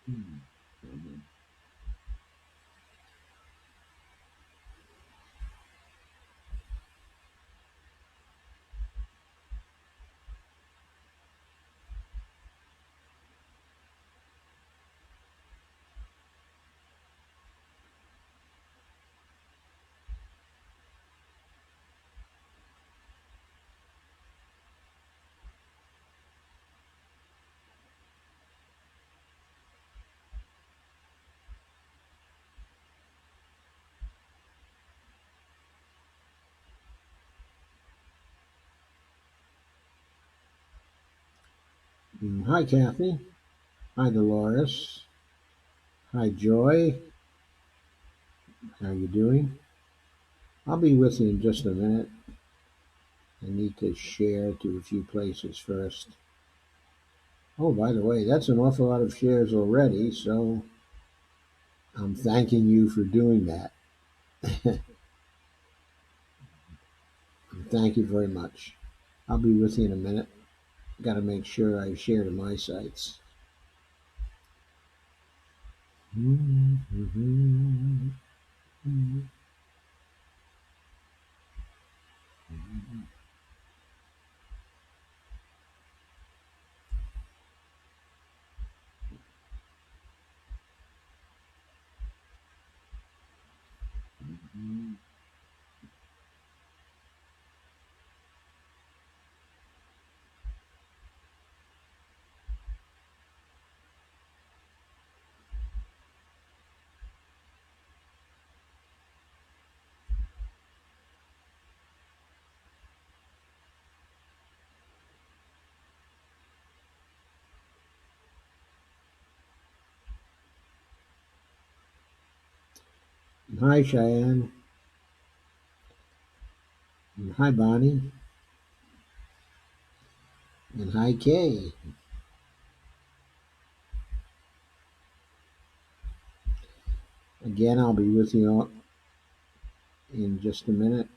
Mhm. Hi, Kathy. Hi, Dolores. Hi, Joy. How you doing? I'll be with you in just a minute. I need to share to a few places first. Oh, by the way, that's an awful lot of shares already, so I'm thanking you for doing that. Thank you very much. I'll be with you in a minute. Got to make sure I share to my sites. Hi, Cheyenne. And hi, Bonnie. And hi, Kay. Again, I'll be with you all in just a minute.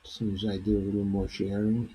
As soon as I do a little more sharing.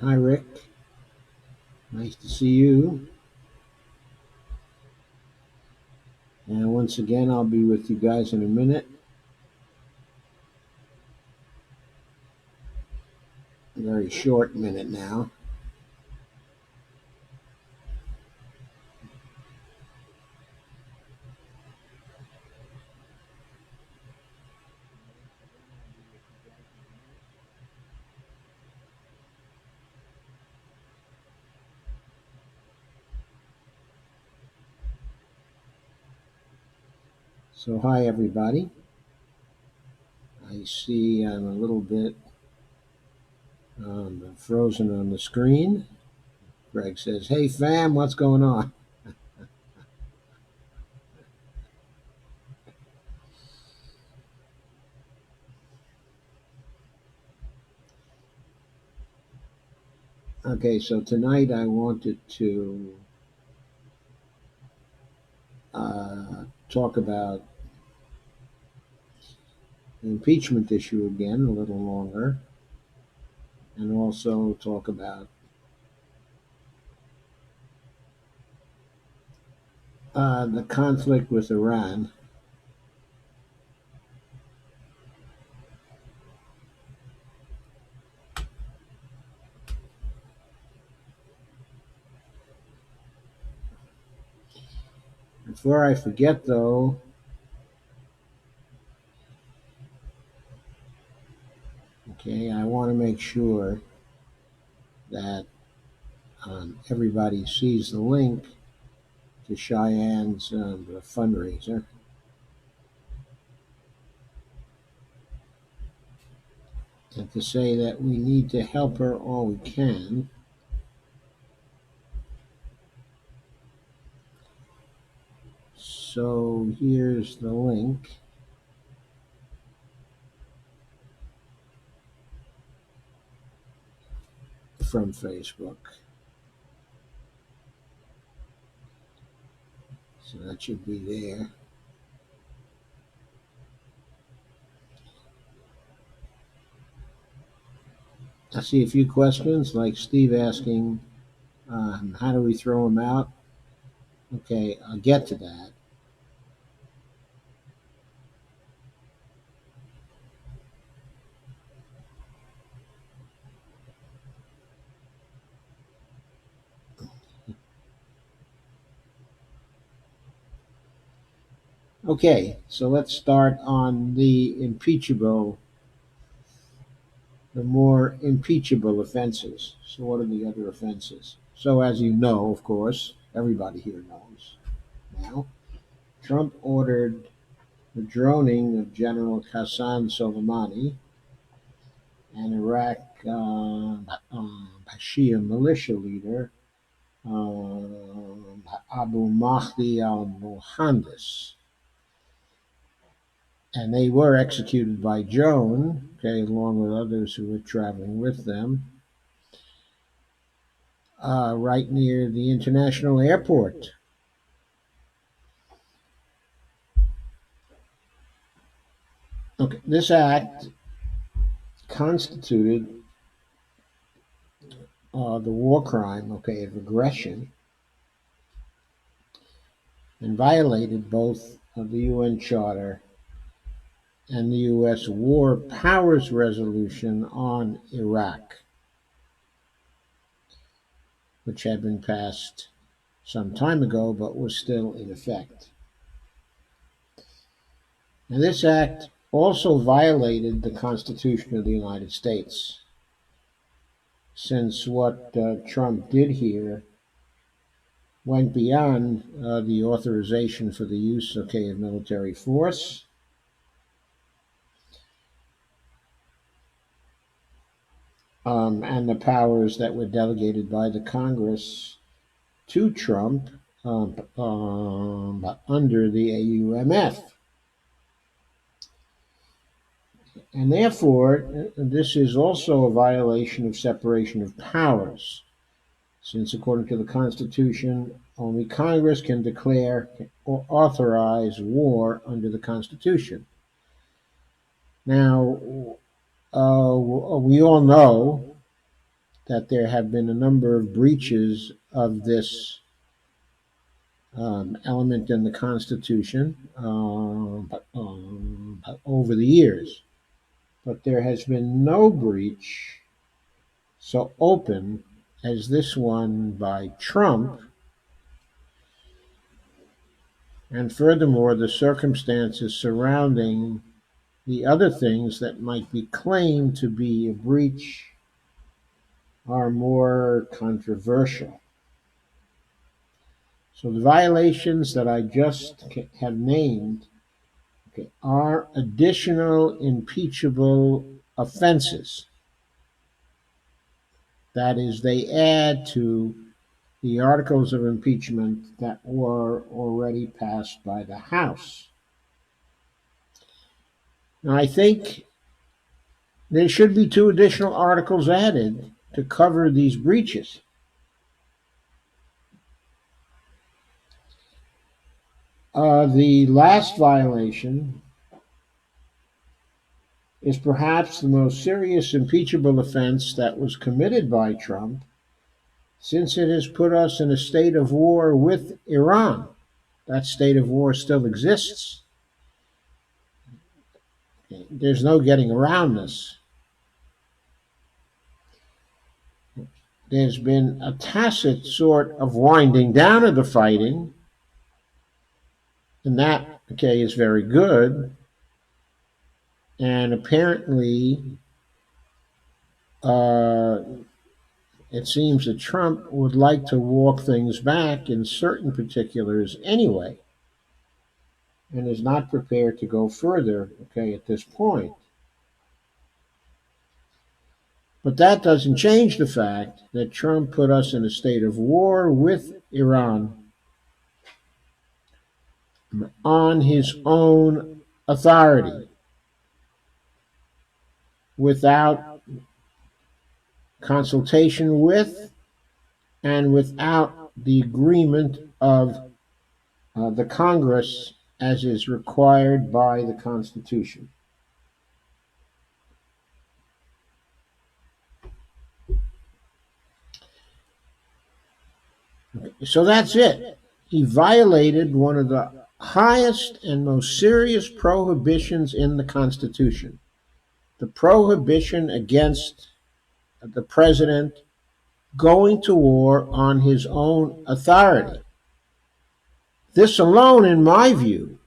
Hi, Rick. Nice to see you. And once again, I'll be with you guys in a minute. A very short minute now. So, hi everybody. I see I'm a little bit frozen on the screen. Greg says, "Hey fam, what's going on?" Okay, so tonight I wanted to talk about the impeachment issue again a little longer, and also talk about the conflict with Iran. Before I forget, though, okay, I want to make sure that everybody sees the link to Cheyenne's fundraiser, and to say that we need to help her all we can. So here's the link from Facebook. So that should be there. I see a few questions, like Steve asking, how do we throw them out? Okay, I'll get to that. Okay, so let's start on the more impeachable offenses. So, what are the other offenses? So, as you know, of course, everybody here knows now, Trump ordered the droning of General Qasem Soleimani, an Iraq Shia militia leader, Abu Mahdi al-Muhandis. And they were executed by Joan, okay, along with others who were traveling with them, right near the international airport. Okay, this act constituted the war crime, okay, of aggression, and violated both of the UN Charter and the U.S. War Powers Resolution on Iraq, which had been passed some time ago but was still in effect. And this act also violated the Constitution of the United States, since what Trump did here went beyond the authorization for the use, okay, of military force, and the powers that were delegated by the Congress to Trump under the AUMF. And therefore, this is also a violation of separation of powers, since according to the Constitution, only Congress can declare or authorize war under the Constitution. Now, we all know that there have been a number of breaches of this element in the Constitution over the years. But there has been no breach so open as this one by Trump. And furthermore, the circumstances surrounding the other things that might be claimed to be a breach are more controversial. So the violations that I just have named are additional impeachable offenses. That is, they add to the articles of impeachment that were already passed by the House. Now, I think there should be two additional articles added to cover these breaches. The last violation is perhaps the most serious impeachable offense that was committed by Trump, since it has put us in a state of war with Iran. That state of war still exists. There's no getting around this. There's been a tacit sort of winding down of the fighting, and that, is very good. And apparently, it seems that Trump would like to walk things back in certain particulars anyway, and is not prepared to go further, at this point. But that doesn't change the fact that Trump put us in a state of war with Iran on his own authority, without consultation with and without the agreement of the Congress, as is required by the Constitution. So that's it. He violated one of the highest and most serious prohibitions in the Constitution, the prohibition against the president going to war on his own authority. This alone, in my view,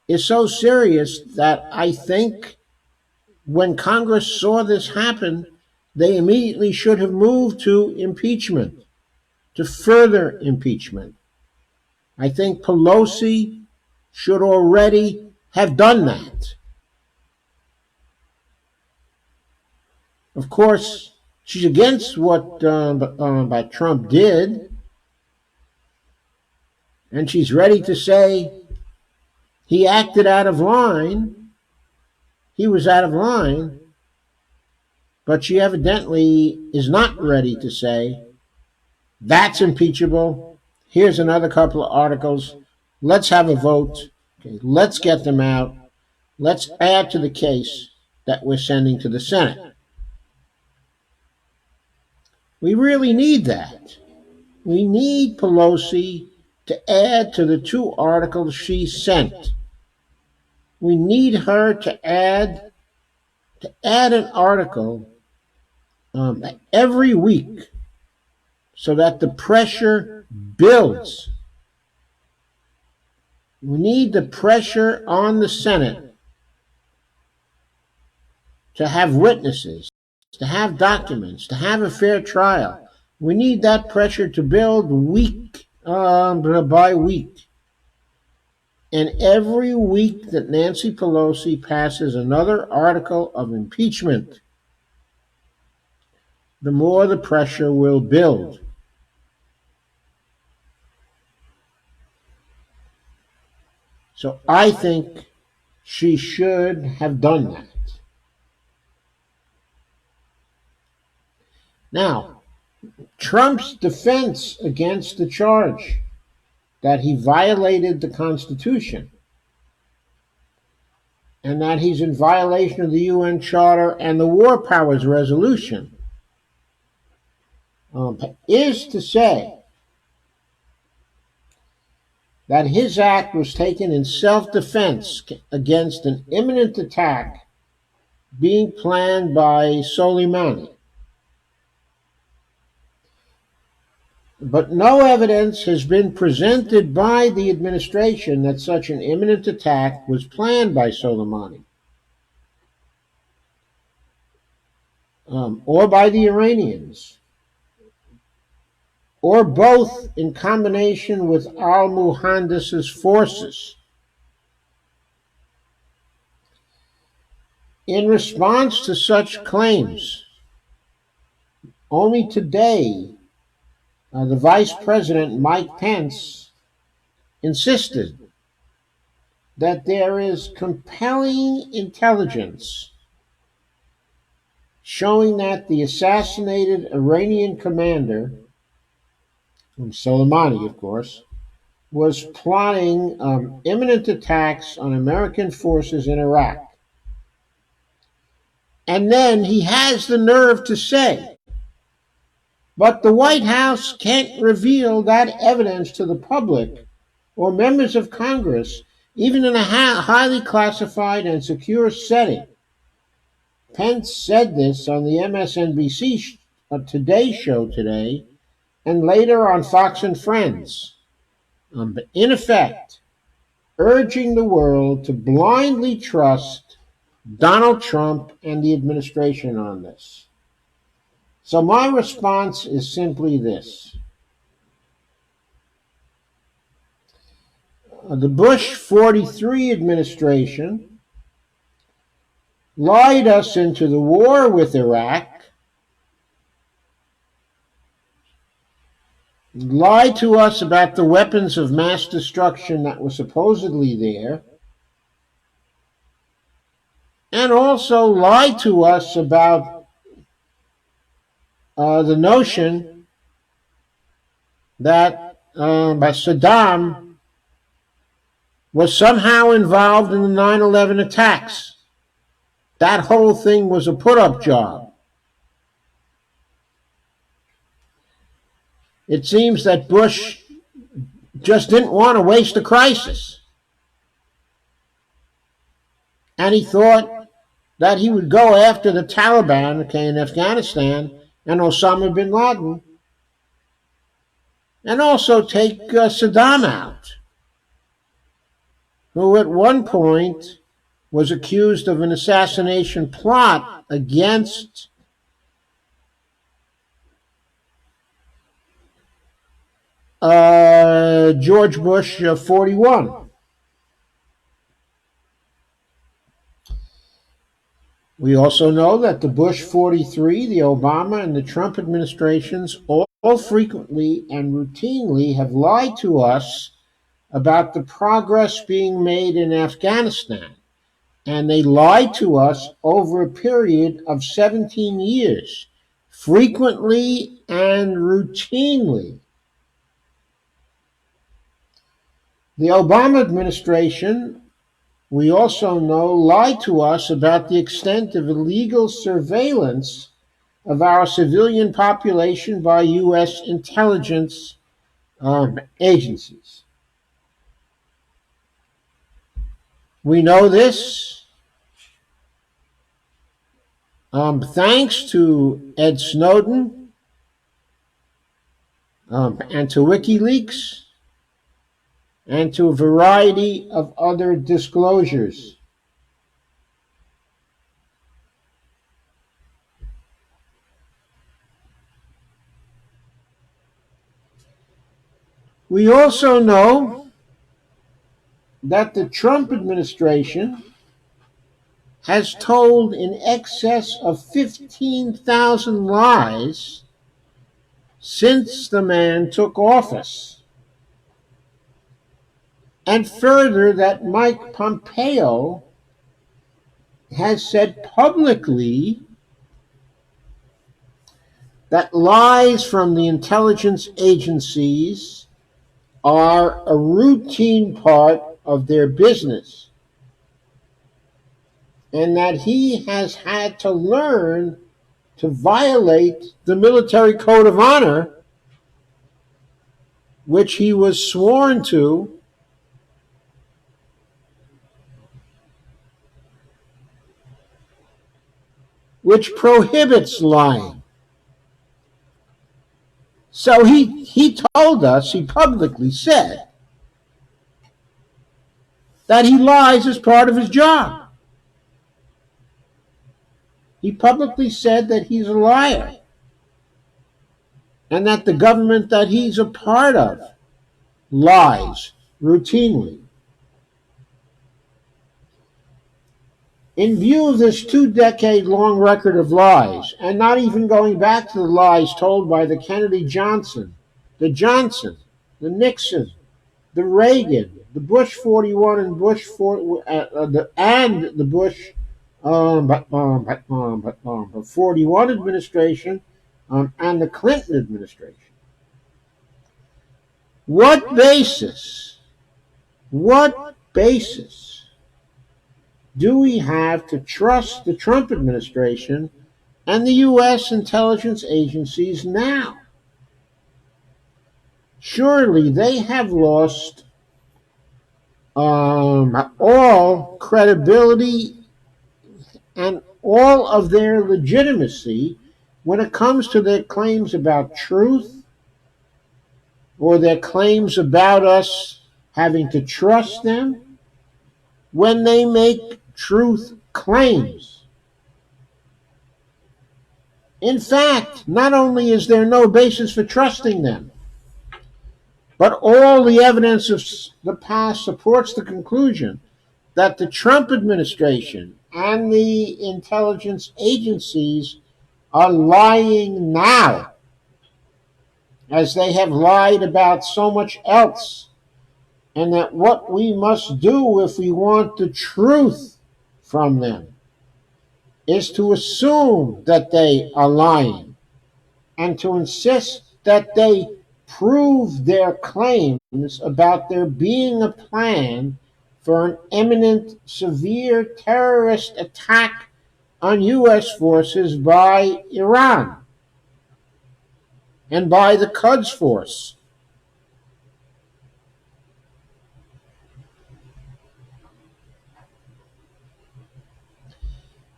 is so serious that I think when Congress saw this happen, they immediately should have moved to impeachment, to further impeachment. I think Pelosi should already have done that. Of course, she's against what Trump did, and she's ready to say he acted out of line. He was out of line, but she evidently is not ready to say that's impeachable. Here's another couple of articles. Let's have a vote. Let's get them out. Let's add to the case that we're sending to the Senate. We really need that. We need Pelosi to add to the two articles she sent. We need her to add an article every week, so that the pressure builds. We need the pressure on the Senate to have witnesses, to have documents, to have a fair trial. We need that pressure to build week by week. And every week that Nancy Pelosi passes another article of impeachment, the more the pressure will build. So I think she should have done that. Now, Trump's defense against the charge that he violated the Constitution and that he's in violation of the UN Charter and the War Powers Resolution is to say that his act was taken in self-defense against an imminent attack being planned by Soleimani. But no evidence has been presented by the administration that such an imminent attack was planned by Soleimani or by the Iranians, or both in combination with al-Muhandis's forces. In response to such claims, only today, the Vice President Mike Pence insisted that there is compelling intelligence showing that the assassinated Iranian commander, Soleimani, of course, was plotting imminent attacks on American forces in Iraq. And then he has the nerve to say, but the White House can't reveal that evidence to the public or members of Congress, even in a highly classified and secure setting. Pence said this on the MSNBC Today show today, and later on Fox and Friends, in effect, urging the world to blindly trust Donald Trump and the administration on this. So my response is simply this. The Bush 43 administration lied us into the war with Iraq, lied to us about the weapons of mass destruction that were supposedly there, and also lied to us about the notion that Saddam was somehow involved in the 9/11 attacks. That whole thing was a put-up job. It seems that Bush just didn't want to waste a crisis. And he thought that he would go after the Taliban, in Afghanistan, and Osama bin Laden, and also take Saddam out, who at one point was accused of an assassination plot against George Bush 41. We also know that the Bush 43, the Obama, and the Trump administrations all frequently and routinely have lied to us about the progress being made in Afghanistan. And they lied to us over a period of 17 years, frequently and routinely. The Obama administration, we also know, lied to us about the extent of illegal surveillance of our civilian population by U.S. intelligence agencies. We know this thanks to Ed Snowden and to WikiLeaks and to a variety of other disclosures. We also know that the Trump administration has told in excess of 15,000 lies since the man took office. And further, that Mike Pompeo has said publicly that lies from the intelligence agencies are a routine part of their business, and that he has had to learn to violate the military code of honor, which he was sworn to, which prohibits lying. So he told us, he publicly said, that he lies as part of his job. He publicly said that he's a liar, and that the government that he's a part of lies routinely. In view of this 2 decade long record of lies, and not even going back to the lies told by the Kennedy Johnson, the Nixon, the Reagan, the Bush 41 and Bush 4, and the Bush 41 administration and the Clinton administration. What basis? What basis do we have to trust the Trump administration and the U.S. intelligence agencies now? Surely they have lost all credibility and all of their legitimacy when it comes to their claims about truth or their claims about us having to trust them when they make truth claims. In fact, not only is there no basis for trusting them, but all the evidence of the past supports the conclusion that the Trump administration and the intelligence agencies are lying now, as they have lied about so much else, and that what we must do if we want the truth from them is to assume that they are lying and to insist that they prove their claims about there being a plan for an imminent severe terrorist attack on U.S. forces by Iran and by the Quds Force.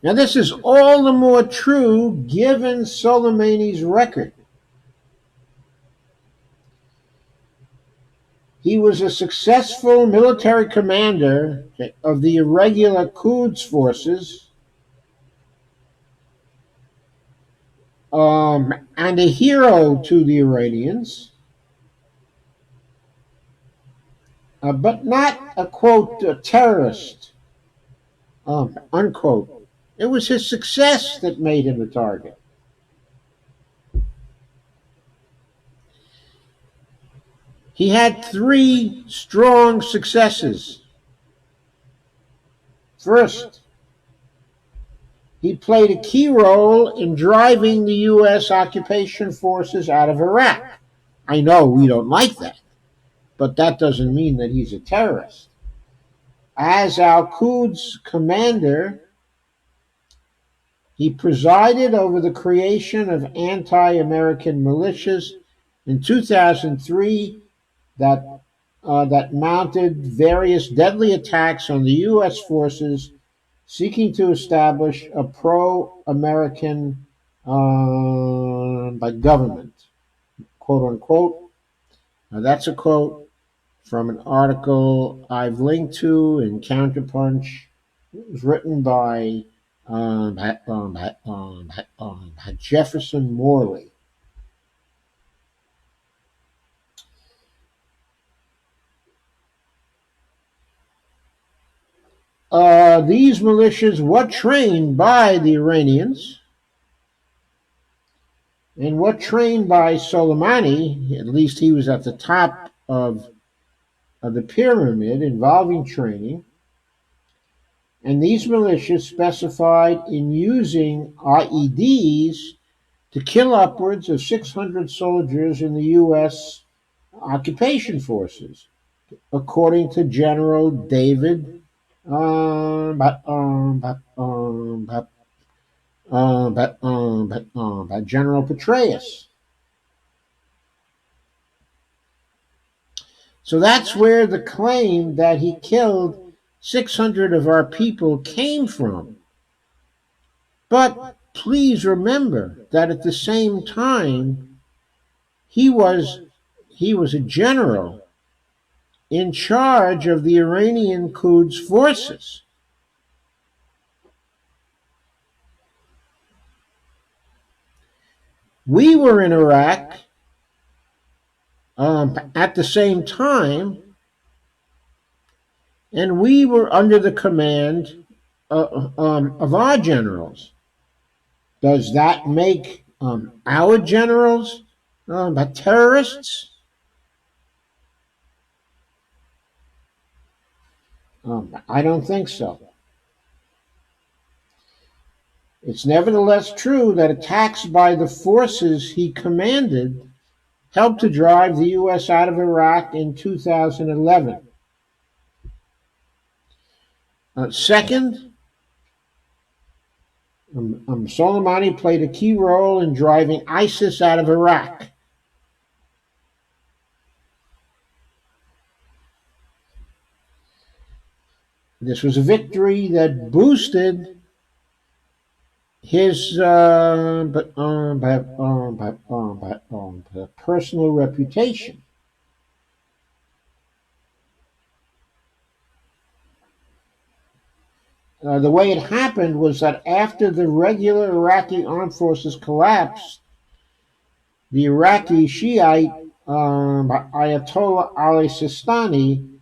Now, this is all the more true given Soleimani's record. He was a successful military commander of the irregular Quds forces and a hero to the Iranians, but not a quote a terrorist, unquote. It was his success that made him a target. He had three strong successes. First, he played a key role in driving the U.S. occupation forces out of Iraq. I know we don't like that, but that doesn't mean that he's a terrorist. As Al Quds commander, he presided over the creation of anti-American militias in 2003 that mounted various deadly attacks on the U.S. forces seeking to establish a pro-American government, quote unquote. Now that's a quote from an article I've linked to in Counterpunch. It was written by Jefferson Morley. These militias were trained by the Iranians and were trained by Soleimani. At least he was at the top of the pyramid involving training. And these militias specified in using IEDs to kill upwards of 600 soldiers in the U.S. occupation forces, according to General David General Petraeus. So that's where the claim that he killed 600 of our people came from. But please remember that at the same time, he was a general in charge of the Iranian Quds forces. We were in Iraq at the same time, and we were under the command of our generals. Does that make our generals terrorists? I don't think so. It's nevertheless true that attacks by the forces he commanded helped to drive the U.S. out of Iraq in 2011. Second, Soleimani played a key role in driving ISIS out of Iraq. This was a victory that boosted his personal reputation. The way it happened was that after the regular Iraqi armed forces collapsed, the Iraqi Shiite Ayatollah Ali Sistani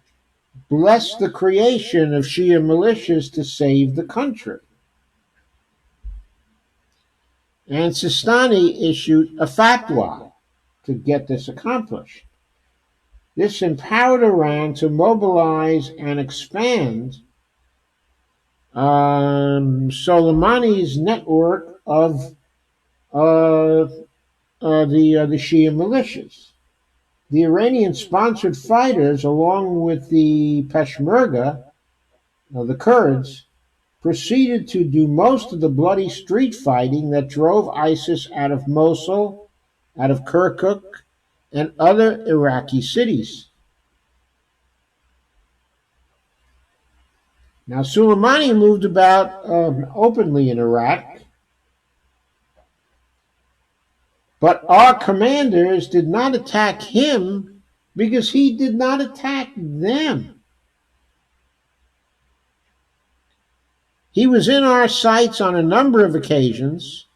blessed the creation of Shia militias to save the country. And Sistani issued a fatwa to get this accomplished. This empowered Iran to mobilize and expand Soleimani's network of the Shia militias. The Iranian-sponsored fighters, along with the Peshmerga, the Kurds, proceeded to do most of the bloody street fighting that drove ISIS out of Mosul, out of Kirkuk, and other Iraqi cities. Now, Soleimani moved about openly in Iraq, but our commanders did not attack him because he did not attack them. He was in our sights on a number of occasions,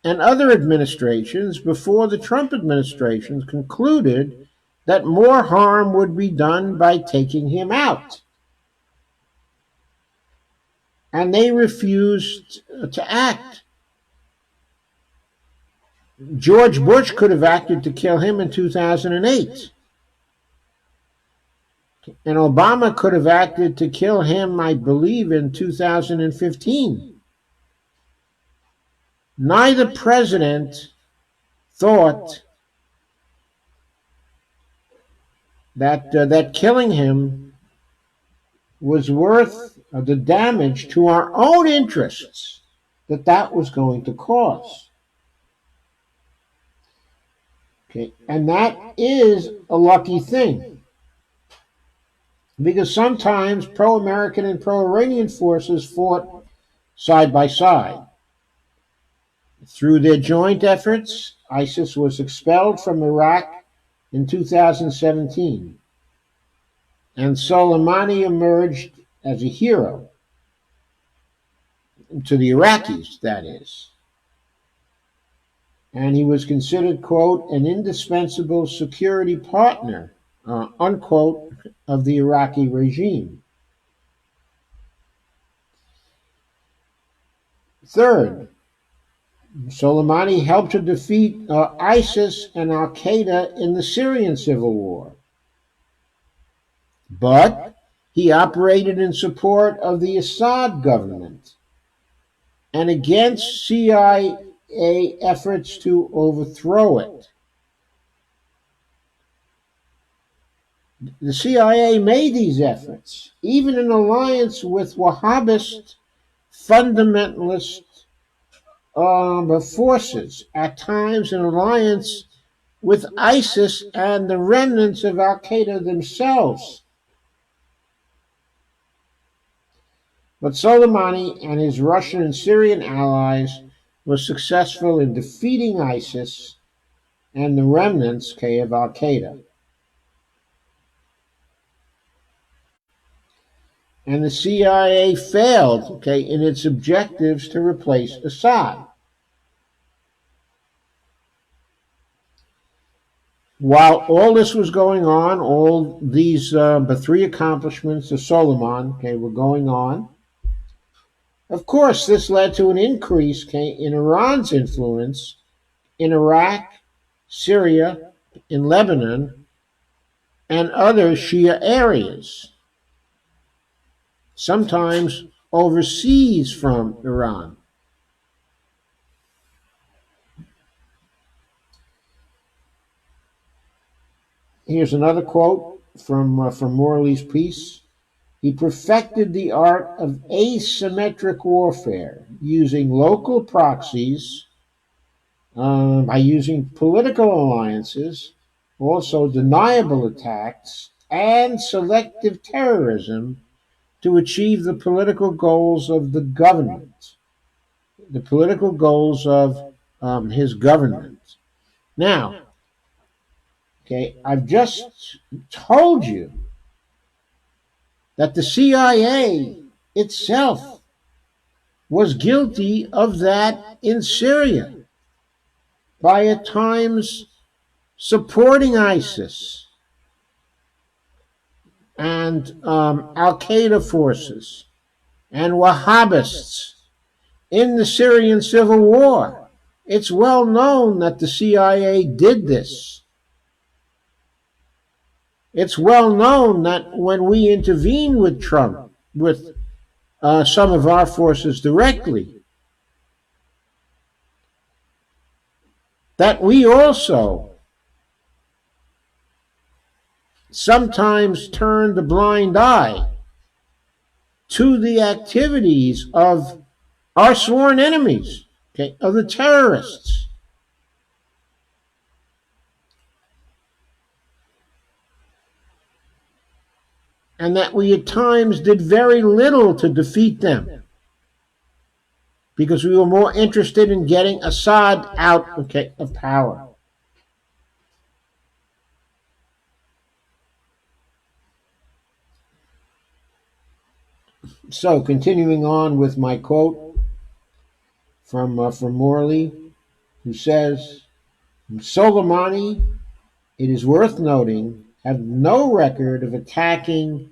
and other administrations before the Trump administration concluded that more harm would be done by taking him out. And they refused to act. George Bush could have acted to kill him in 2008. And Obama could have acted to kill him, I believe, in 2015. Neither president thought that killing him was worth the damage to our own interests that was going to cause. Okay, and that is a lucky thing, because sometimes pro-American and pro-Iranian forces fought side by side. Through their joint efforts, ISIS was expelled from Iraq in 2017, and Soleimani emerged as a hero, to the Iraqis, that is. And he was considered, quote, an indispensable security partner, unquote, of the Iraqi regime. Third, Soleimani helped to defeat ISIS and al-Qaeda in the Syrian civil war. But he operated in support of the Assad government and against CIA efforts to overthrow it. The CIA made these efforts, even in alliance with Wahhabist fundamentalist forces, at times in alliance with ISIS and the remnants of al-Qaeda themselves. But Soleimani and his Russian and Syrian allies were successful in defeating ISIS and the remnants of al-Qaeda. And the CIA failed, in its objectives to replace Assad. While all this was going on, all these the three accomplishments of Soleiman, were going on, Of course, this led to an increase in Iran's influence in Iraq, Syria, in Lebanon, and other Shia areas, sometimes overseas from Iran. Here's another quote from Morley's piece. He perfected the art of asymmetric warfare using local proxies, by using political alliances, also deniable attacks, and selective terrorism to achieve the political goals of the government, the political goals of his government. Now, okay, I've just told you that the CIA itself was guilty of that in Syria by at times supporting ISIS and Al Qaeda forces and Wahhabists in the Syrian civil war. It's well known that the CIA did this. It's well known that when we intervened with Trump, with some of our forces directly, that we also sometimes turned a blind eye to the activities of our sworn enemies, okay, of the terrorists. And that we at times did very little to defeat them because we were more interested in getting Assad out, okay, of power. So, continuing on with my quote from Morley, who says, Soleimani, it is worth noting, had no record of attacking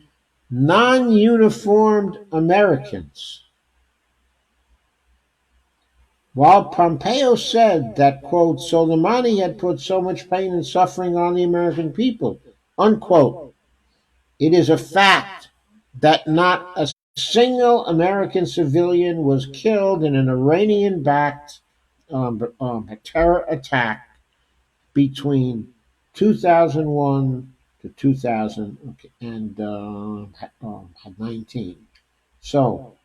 non-uniformed Americans. While Pompeo said that, quote, Soleimani had put so much pain and suffering on the American people, unquote, it is a fact that not a single American civilian was killed in an Iranian-backed terror attack between 2001 to 2019. So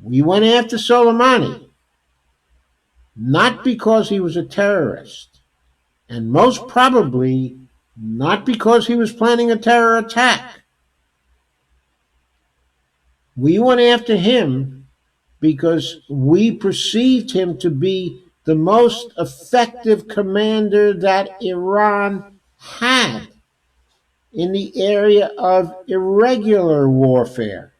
we went after Soleimani not because he was a terrorist, and most probably not because he was planning a terror attack. We went after him because we perceived him to be the most effective commander that Iran had in the area of irregular warfare.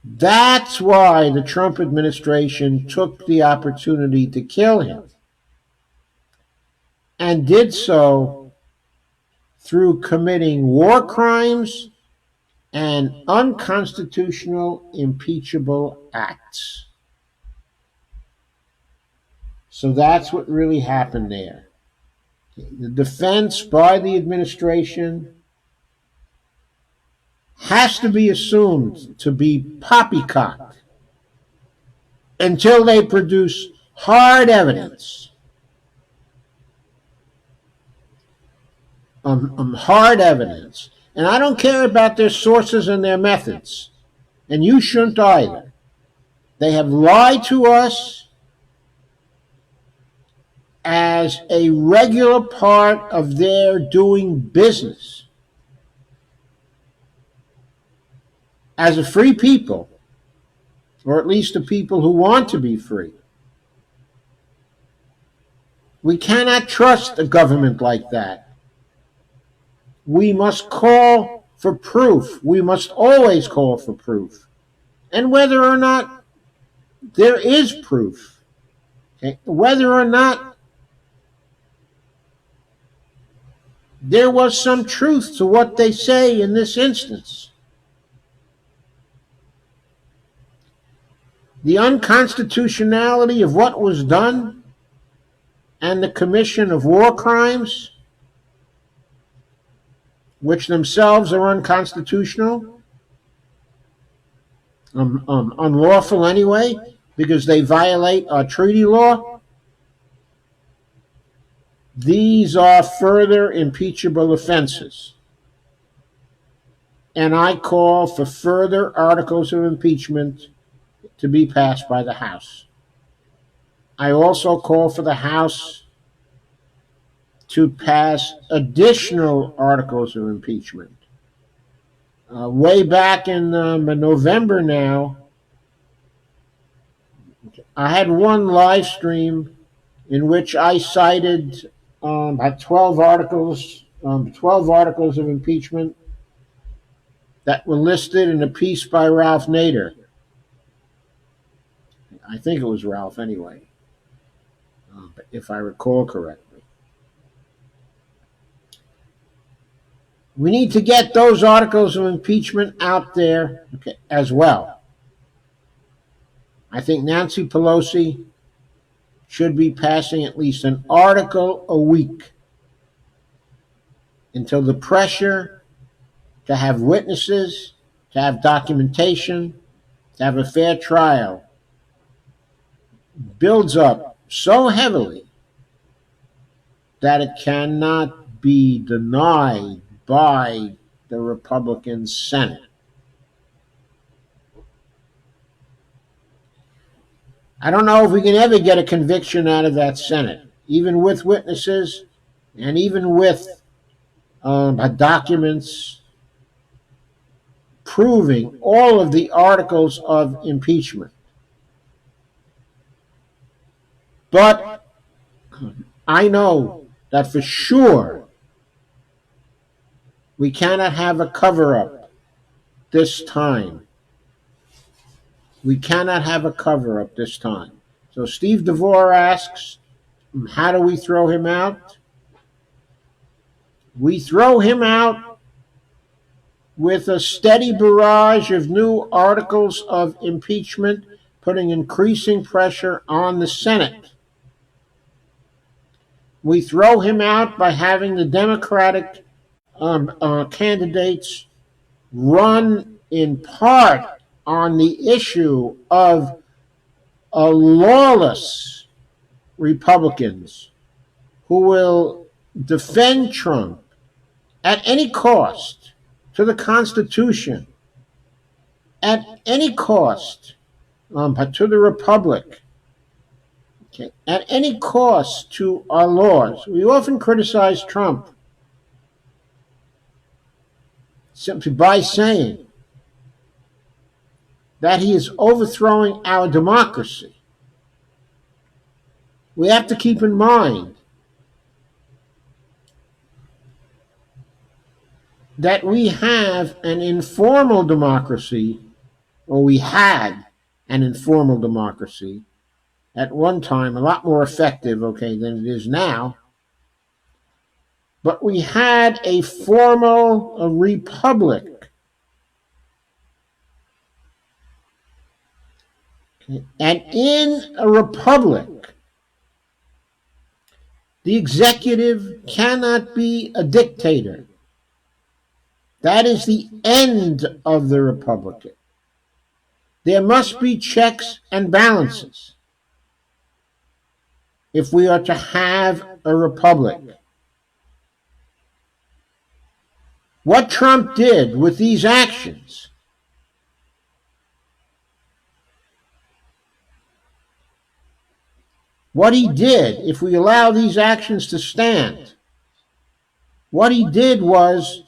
That's why the Trump administration took the opportunity to kill him, and did so through committing war crimes and unconstitutional impeachable acts. So that's what really happened there. The defense by the administration has to be assumed to be poppycock until they produce hard evidence. Hard evidence. And I don't care about their sources and their methods. And you shouldn't either. They have lied to us as a regular part of their doing business. As a free people, or at least a people who want to be free, we cannot trust a government like that. We must call for proof. We must always call for proof. And whether or not there is proof, okay, whether or not there was some truth to what they say in this instance. The unconstitutionality of what was done and the commission of war crimes, which themselves are unconstitutional, unlawful anyway, because they violate our treaty law. These are further impeachable offenses. And I call for further articles of impeachment to be passed by the House. I also call for the House to pass additional articles of impeachment. Way back in November now, I had one live stream in which I cited 12 articles of impeachment that were listed in a piece by Ralph Nader. I think it was Ralph anyway, if I recall correctly. We need to get those articles of impeachment out there as well. I think Nancy Pelosi should be passing at least an article a week until the pressure to have witnesses, to have documentation, to have a fair trial builds up so heavily that it cannot be denied by the Republican Senate. I don't know if we can ever get a conviction out of that Senate, even with witnesses and even with documents proving all of the articles of impeachment. But I know that for sure we cannot have a cover-up this time. We cannot have a cover-up this time. So Steve DeVore asks, how do we throw him out? We throw him out with a steady barrage of new articles of impeachment, putting increasing pressure on the Senate. We throw him out by having the Democratic candidates run in part on the issue of lawless Republicans who will defend Trump at any cost to the Constitution, at any cost to the Republic, at any cost to our laws. We often criticize Trump simply by saying that he is overthrowing our democracy. We have to keep in mind that we have an informal democracy, or we had an informal democracy at one time, a lot more effective, than it is now. But we had a formal republic. And in a republic, the executive cannot be a dictator. That is the end of the republic. There must be checks and balances if we are to have a republic. What Trump did with these actions what he did, if we allow these actions to stand, what he did was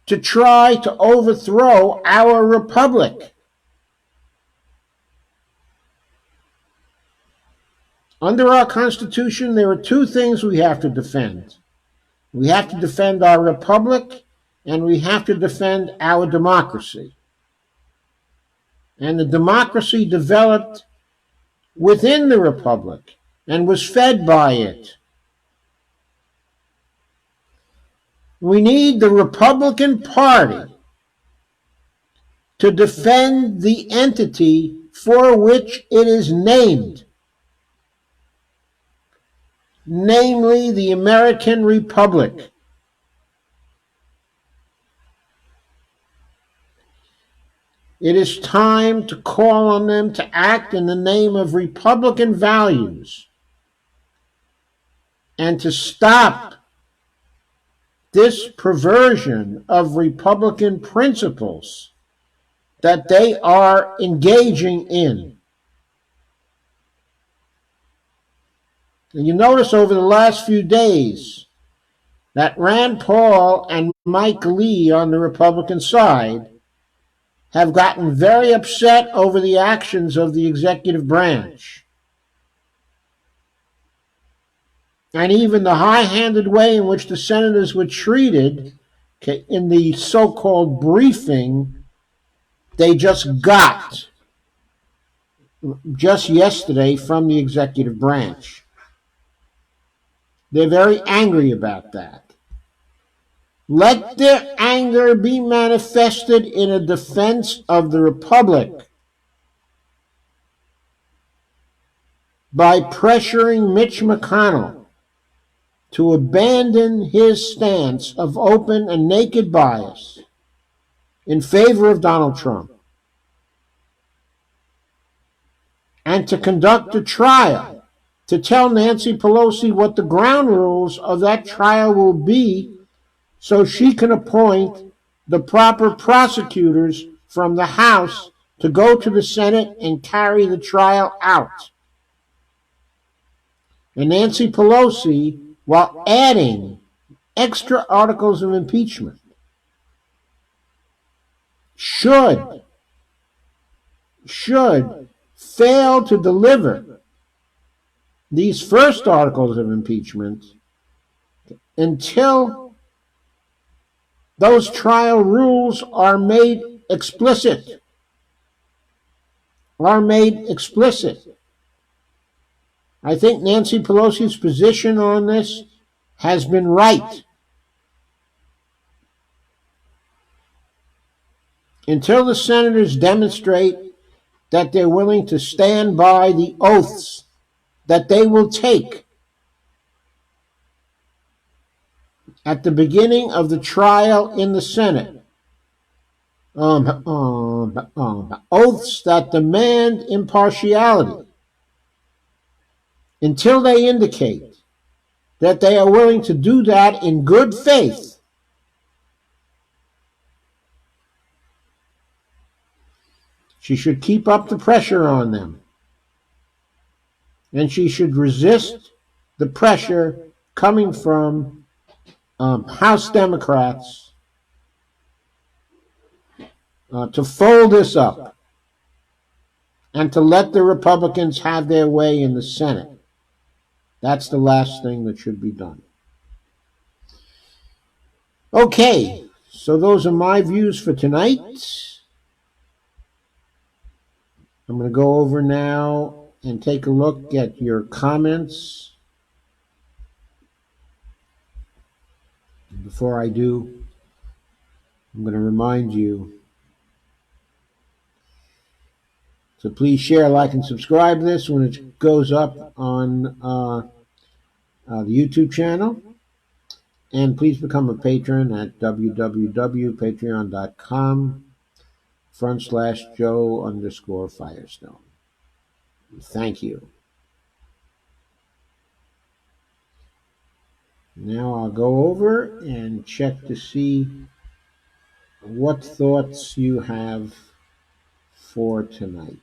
to try to overthrow our republic. Under our Constitution, there are two things we have to defend. We have to defend our republic, and we have to defend our democracy. And the democracy developed within the republic and was fed by it. We need the Republican Party to defend the entity for which it is named, namely the American Republic. It is time to call on them to act in the name of Republican values and to stop this perversion of Republican principles that they are engaging in. And you notice over the last few days that Rand Paul and Mike Lee on the Republican side have gotten very upset over the actions of the executive branch. And even the high-handed way in which the senators were treated in the so-called briefing they just got just yesterday from the executive branch. They're very angry about that. Let their anger be manifested in a defense of the Republic by pressuring Mitch McConnell to abandon his stance of open and naked bias in favor of Donald Trump and to conduct a trial, to tell Nancy Pelosi what the ground rules of that trial will be so she can appoint the proper prosecutors from the House to go to the Senate and carry the trial out. And Nancy Pelosi, while adding extra articles of impeachment, should fail to deliver these first articles of impeachment until those trial rules are made explicit. I think Nancy Pelosi's position on this has been right. Until the senators demonstrate that they're willing to stand by the oaths that they will take at the beginning of the trial in the Senate, oaths that demand impartiality, until they indicate that they are willing to do that in good faith, she should keep up the pressure on them. And she should resist the pressure coming from House Democrats to fold this up and to let the Republicans have their way in the Senate. That's the last thing that should be done. Okay, so those are my views for tonight. I'm going to go over now and take a look at your comments. Before I do, I'm going to remind you to please share, like, and subscribe this when it goes up on the YouTube channel. And please become a patron at www.patreon.com/Joe_Firestone. Thank you. Now I'll go over and check to see what thoughts you have for tonight.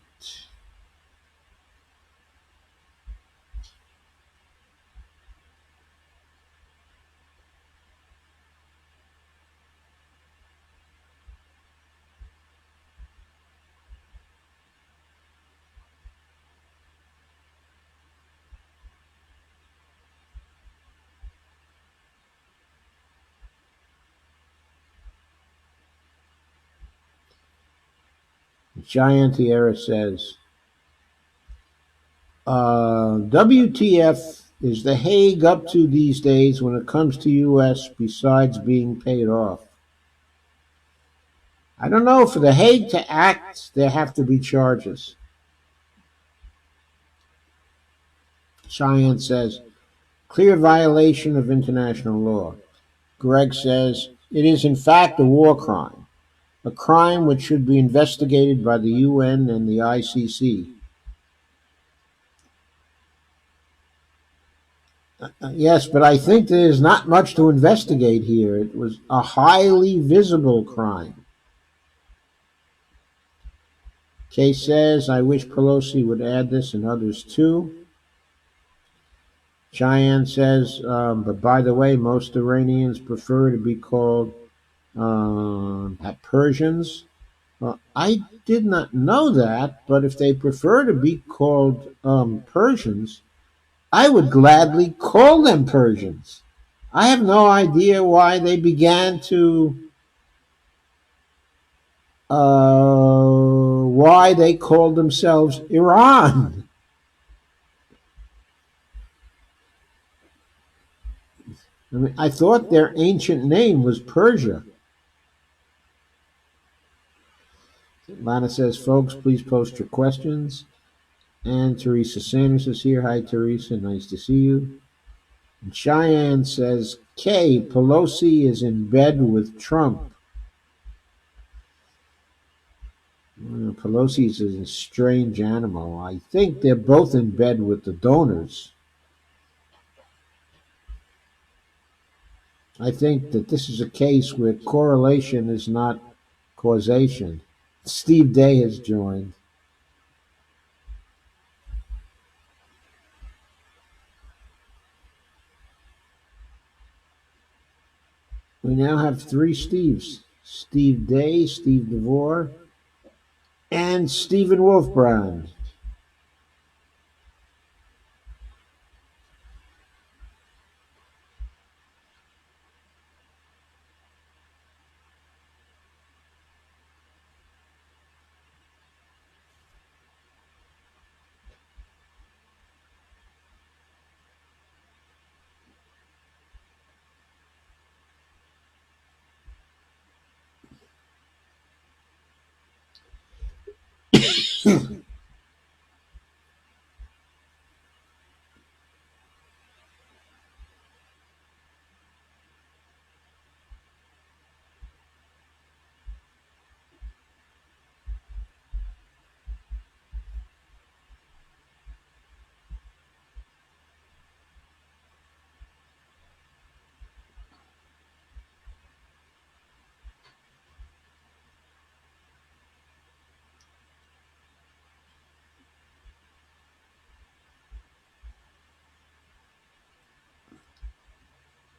Giantiera says, WTF Is The Hague up to these days when it comes to U.S. besides being paid off? I don't know. For The Hague to act, there have to be charges. Cheyenne says, clear violation of international law. Greg says, it is in fact a war crime, a crime which should be investigated by the UN and the ICC. Yes, but I think there's not much to investigate here. It was a highly visible crime. Kay says, I wish Pelosi would add this and others too. Cheyenne says, but by the way, most Iranians prefer to be called Persians. Well, I did not know that, but if they prefer to be called Persians, I would gladly call them Persians. I have no idea why they began to, why they called themselves Iran. I mean, I thought their ancient name was Persia. Lana says, folks, please post your questions. And Teresa Sanders is here. Hi, Teresa. Nice to see you. And Cheyenne says, Kay, Pelosi is in bed with Trump. Pelosi is a strange animal. I think they're both in bed with the donors. I think that this is a case where correlation is not causation. Steve Day has joined. We now have three Steves. Steve Day, Steve DeVore, and Stephen Wolfbrand.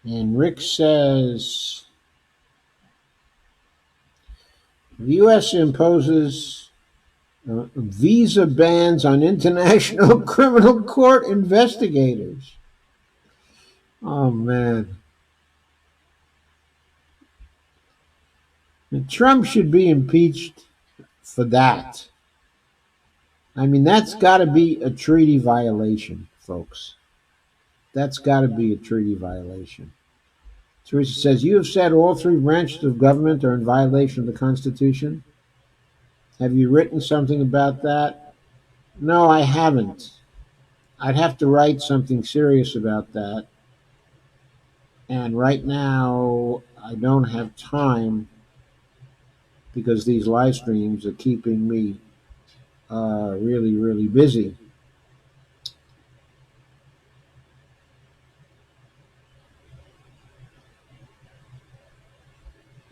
And Rick says, the U.S. imposes visa bans on international criminal court investigators. Oh, man. And Trump should be impeached for that. I mean, that's got to be a treaty violation, folks. That's got to be a treaty violation. Teresa says, you have said all three branches of government are in violation of the Constitution. Have you written something about that? No, I haven't. I'd have to write something serious about that. And right now, I don't have time because these live streams are keeping me really, really busy.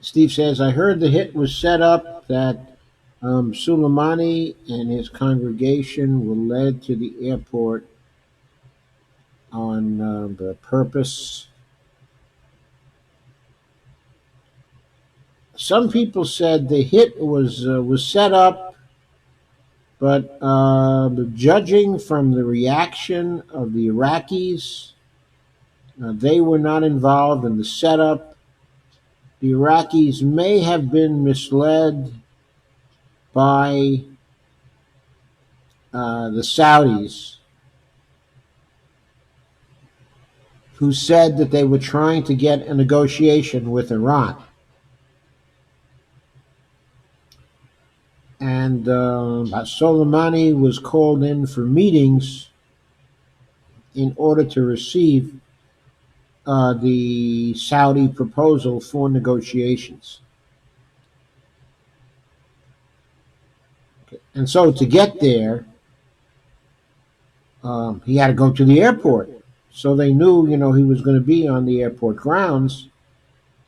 Steve says, I heard the hit was set up that Soleimani and his congregation were led to the airport on the purpose. Some people said the hit was set up, but judging from the reaction of the Iraqis, they were not involved in the setup. The Iraqis may have been misled by the Saudis. who said that they were trying to get a negotiation with Iran. And Soleimani was called in for meetings in order to receive the Saudi proposal for negotiations. And so to get there, he had to go to the airport. So they knew, he was going to be on the airport grounds,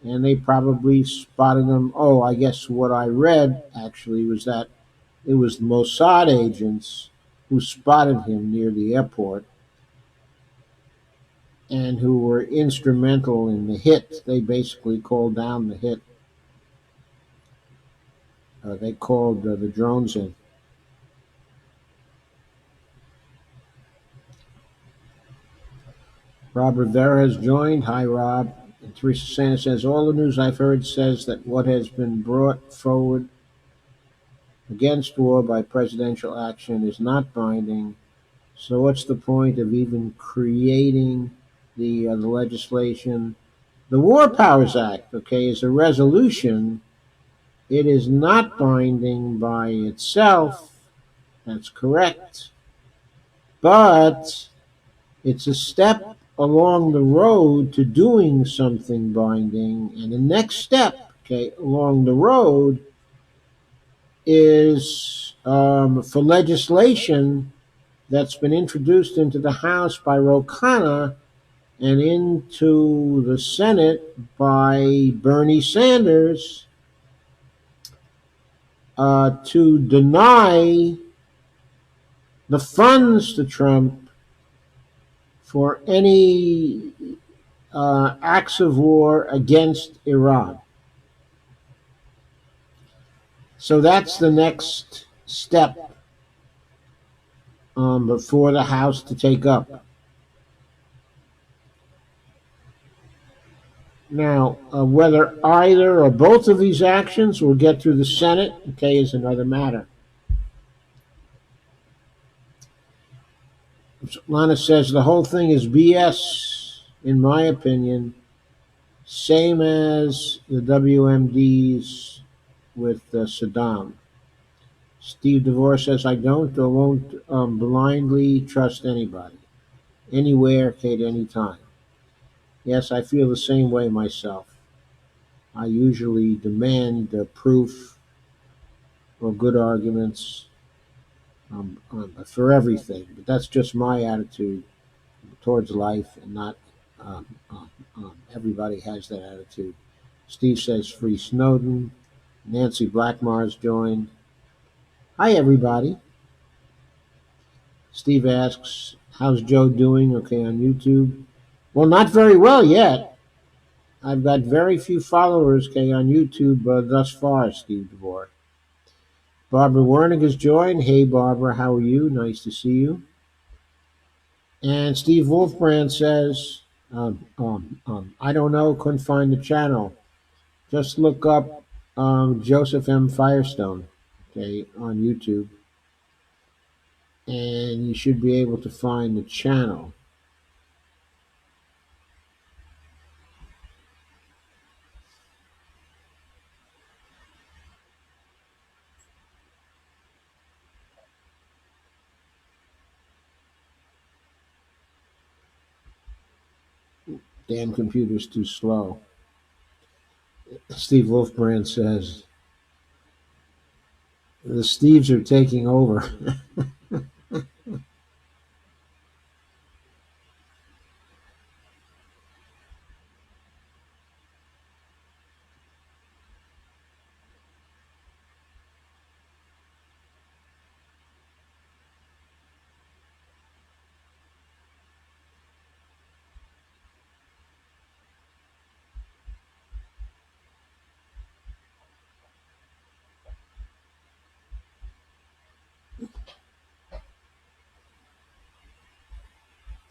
and they probably spotted him. Oh, I guess what I read actually was that it was the Mossad agents who spotted him near the airport and who were instrumental in the hit. They basically called down the hit. They called the drones in. Rob Rivera has joined. Hi, Rob. And Teresa Santa says, all the news I've heard says that what has been brought forward against war by presidential action is not binding. So what's the point of even creating the legislation? The War Powers Act, okay, is a resolution. It is not binding by itself. That's correct. But it's a step along the road to doing something binding. And the next step, okay, along the road is for legislation that's been introduced into the House by Ro Khanna and into the Senate by Bernie Sanders to deny the funds to Trump for any acts of war against Iran. So that's the next step for the House to take up. Now, whether either or both of these actions will get through the Senate, okay, is another matter. Lana says the whole thing is BS, in my opinion, same as the WMDs with Saddam. Steve DeVore says, I don't or won't blindly trust anybody, anywhere, at any time. Yes, I feel the same way myself. I usually demand proof or good arguments for everything, but that's just my attitude towards life, and not everybody has that attitude. Steve says, free Snowden. Nancy Blackmar's joined. Hi, everybody. Steve asks, how's Joe doing? Okay, on YouTube. Well, not very well yet. I've got very few followers, okay, on YouTube thus far, Steve DeVore. Barbara Wernick has joined. Hey, Barbara, how are you? Nice to see you. And Steve Wolfbrand says, I don't know, couldn't find the channel. Just look up Joseph M. Firestone, okay, on YouTube, and you should be able to find the channel. Damn computer's too slow. Steve Wolfbrand says, the Steves are taking over.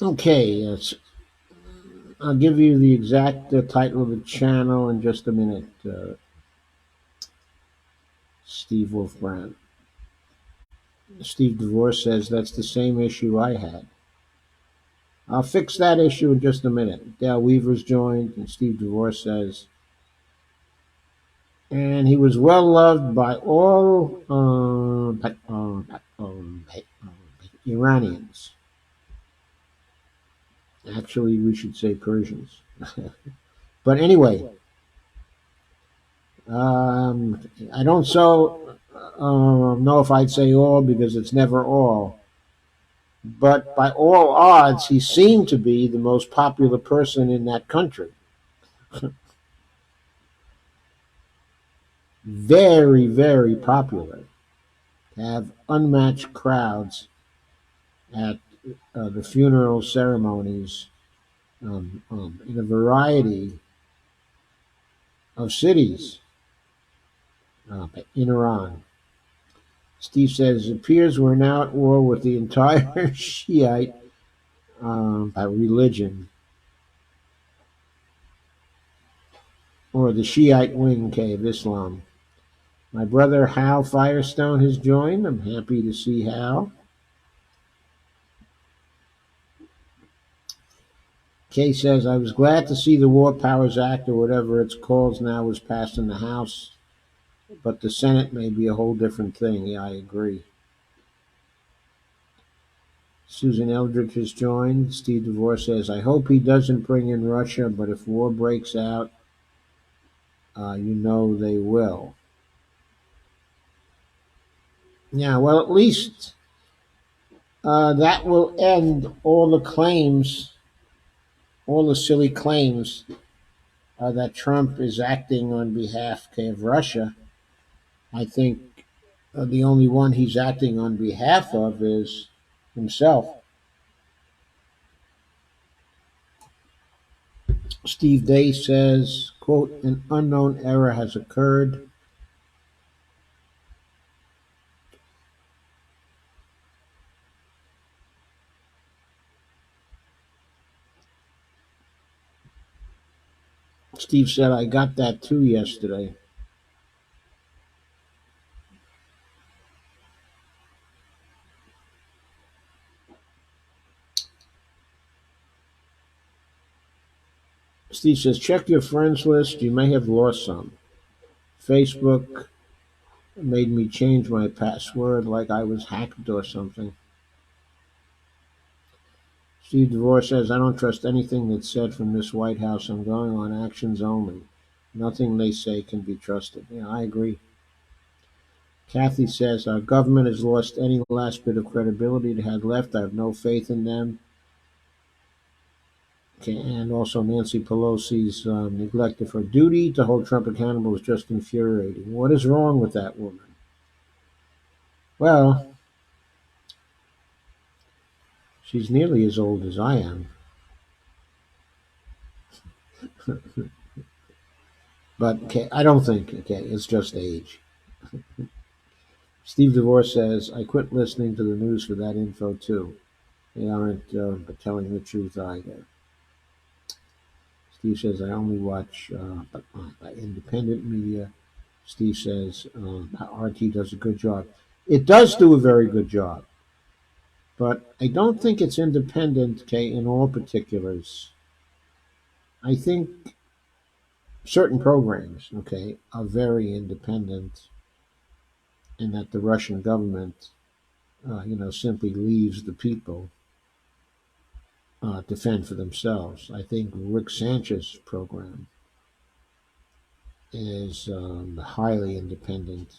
Okay, I'll give you the exact title of the channel in just a minute, Steve Wolfbrand. Steve DeVore says that's the same issue I had. I'll fix that issue in just a minute. Dale Weaver's joined, and Steve DeVore says, and he was well loved by all Iranians. Actually, we should say Persians. But anyway, I don't know if I'd say all because it's never all. But by all odds, he seemed to be the most popular person in that country. Very, very popular. Have unmatched crowds at the funeral ceremonies in a variety of cities in Iran. Steve says it appears we're now at war with the entire Shiite religion, or the Shiite wing of Islam. My brother Hal Firestone has joined. I'm happy to see Hal. Kay says, I was glad to see the War Powers Act, or whatever it's called now, was passed in the House, but the Senate may be a whole different thing. Yeah, I agree. Susan Eldridge has joined. Steve DeVore says, I hope he doesn't bring in Russia, but if war breaks out, you know they will. Yeah, well, at least that will end all the claims, all the silly claims that Trump is acting on behalf of Russia. I think the only one he's acting on behalf of is himself. Steve Day says, quote, an unknown error has occurred. Steve said, I got that too yesterday. Steve says, check your friends list. You may have lost some. Facebook made me change my password like I was hacked or something. Steve DeVore says, I don't trust anything that's said from this White House. I'm going on actions only. Nothing they say can be trusted. Yeah, I agree. Kathy says, our government has lost any last bit of credibility it had left. I have no faith in them. Okay, and also Nancy Pelosi's neglect of her duty to hold Trump accountable is just infuriating. What is wrong with that woman? Well, she's nearly as old as I am. But okay, I don't think, it's just age. Steve DeVore says, I quit listening to the news for that info too. They aren't telling the truth either. Steve says, I only watch independent media. Steve says, RT does a good job. It does do a very good job. But I don't think it's independent, in all particulars. I think certain programs, are very independent, and that the Russian government, simply leaves the people to fend for themselves. I think Rick Sanchez's program is highly independent.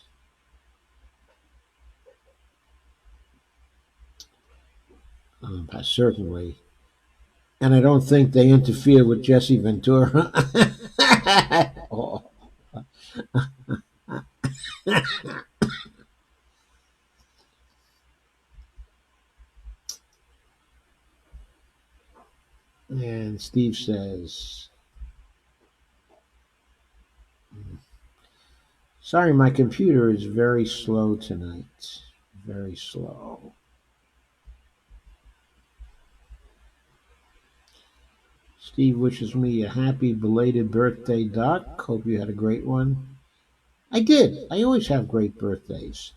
Certainly. And I don't think they interfere with Jesse Ventura. Oh. And Steve says, sorry, my computer is very slow tonight. Very slow. Steve wishes me a happy belated birthday, Doc. Hope you had a great one. I did. I always have great birthdays.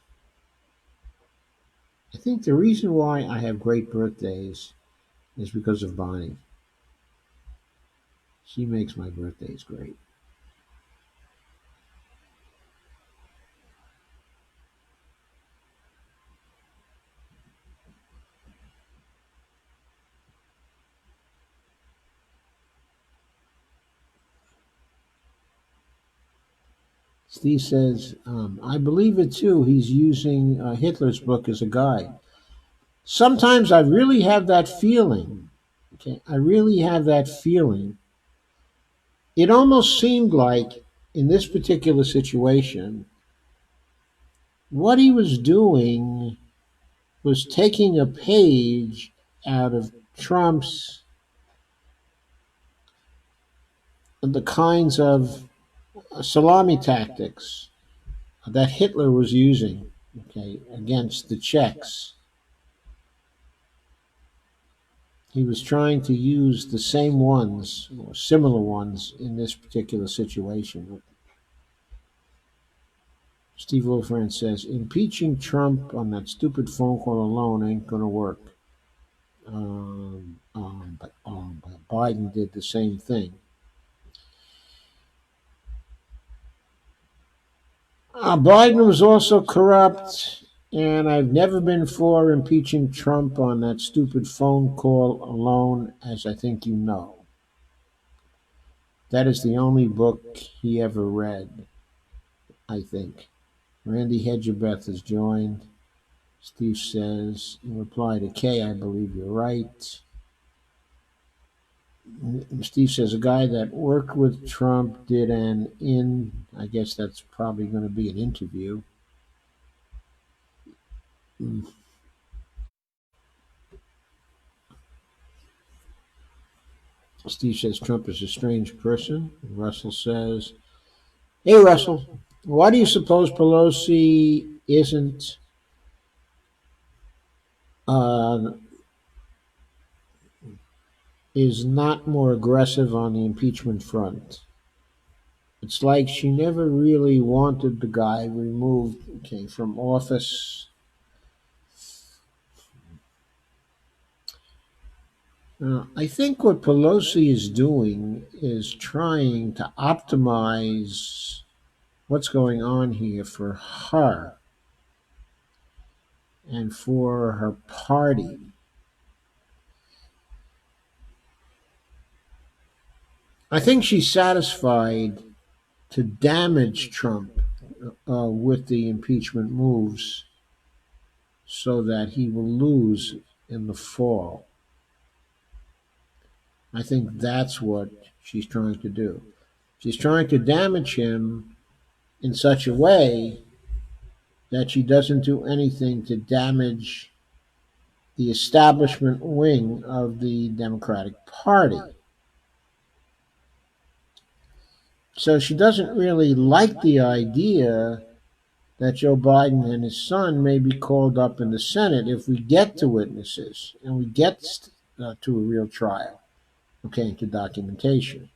I think the reason why I have great birthdays is because of Bonnie. She makes my birthdays great. Steve says, I believe it too. He's using Hitler's book as a guide. Sometimes I really have that feeling. Okay, I really have that feeling. It almost seemed like in this particular situation, what he was doing was taking a page out of Trump's the kinds of salami tactics that Hitler was using, okay, against the Czechs. He was trying to use the same ones or similar ones in this particular situation. Steve Wolfram says impeaching Trump on that stupid phone call alone ain't going to work. But Biden did the same thing. Biden was also corrupt, and I've never been for impeaching Trump on that stupid phone call alone, as I think you know. That is the only book he ever read, I think. Randy Hedgebeth has joined. Steve says, in reply to Kay, I believe you're right. Steve says, a guy that worked with Trump did I guess that's probably going to be an interview. Steve says Trump is a strange person. Russell says, hey, Russell, why do you suppose Pelosi uh, is not more aggressive on the impeachment front? It's like she never really wanted the guy removed, okay, from office. I think what Pelosi is doing is trying to optimize what's going on here for her and for her party. I think she's satisfied to damage Trump with the impeachment moves so that he will lose in the fall. I think that's what she's trying to do. She's trying to damage him in such a way that she doesn't do anything to damage the establishment wing of the Democratic Party. So she doesn't really like the idea that Joe Biden and his son may be called up in the Senate if we get to witnesses and we get to a real trial, okay, to documentation.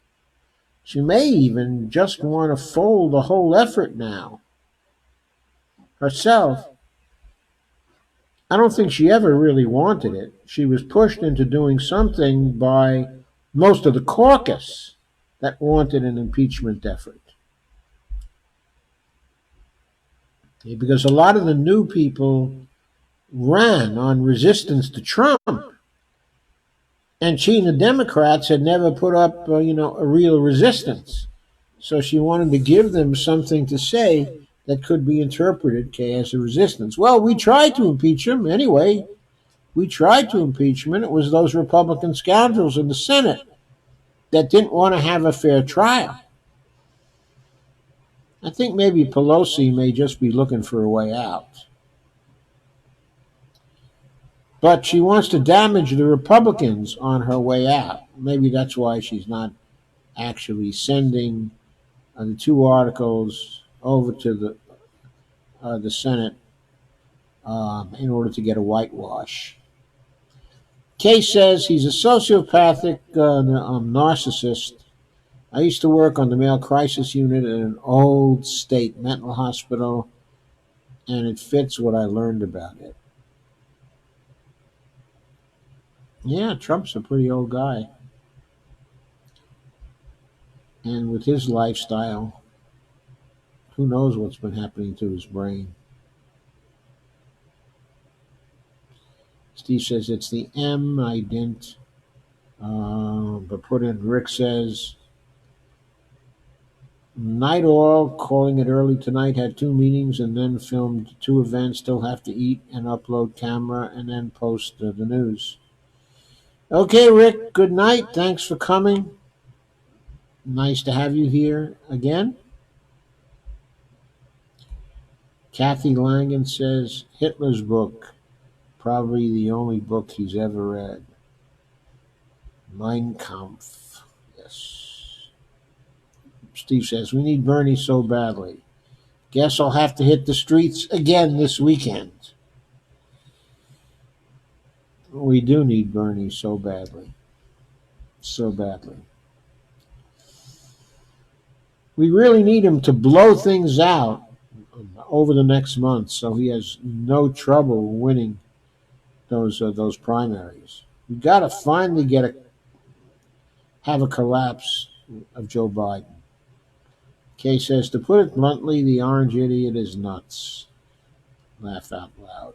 She may even just want to fold the whole effort now herself. I don't think she ever really wanted it. She was pushed into doing something by most of the caucus that wanted an impeachment effort. Okay, because a lot of the new people ran on resistance to Trump. And she and the Democrats had never put up, a real resistance. So she wanted to give them something to say that could be interpreted, okay, as a resistance. Well, we tried to impeach him anyway. We tried to impeach him, and it was those Republican scoundrels in the Senate that didn't want to have a fair trial. I think maybe Pelosi may just be looking for a way out. But she wants to damage the Republicans on her way out. Maybe that's why she's not actually sending the two articles over to the Senate in order to get a whitewash. Kay says he's a sociopathic narcissist. I used to work on the male crisis unit at an old state mental hospital, and it fits what I learned about it. Yeah, Trump's a pretty old guy. And with his lifestyle, who knows what's been happening to his brain. Steve says it's the M. I didn't. But put in Rick says Night Oil calling it early tonight. Had two meetings and then filmed two events. Still have to eat and upload camera and then post the news. Okay, Rick. Good night. Thanks for coming. Nice to have you here again. Kathy Langan says Hitler's book, probably the only book he's ever read. Mein Kampf. Yes. Steve says we need Bernie so badly. Guess I'll have to hit the streets again this weekend. We do need Bernie so badly. So badly. We really need him to blow things out over the next month so he has no trouble winning those primaries. We got to finally have a collapse of Joe Biden. Kay says, to put it bluntly, the orange idiot is nuts. Laugh out loud.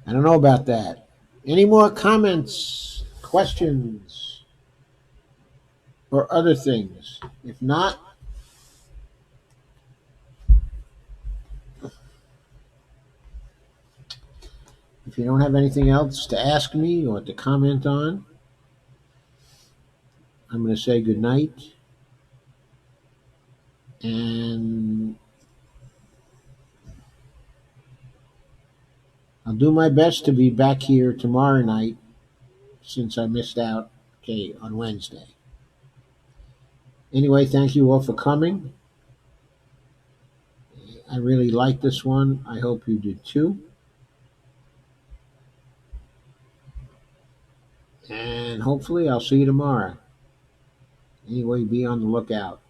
I don't know about that. Any more comments, questions, or other things? If not, if you don't have anything else to ask me or to comment on, I'm going to say good night. And I'll do my best to be back here tomorrow night since I missed out, okay, on Wednesday. Anyway, thank you all for coming. I really like this one. I hope you did too. And hopefully I'll see you tomorrow. Anyway, be on the lookout.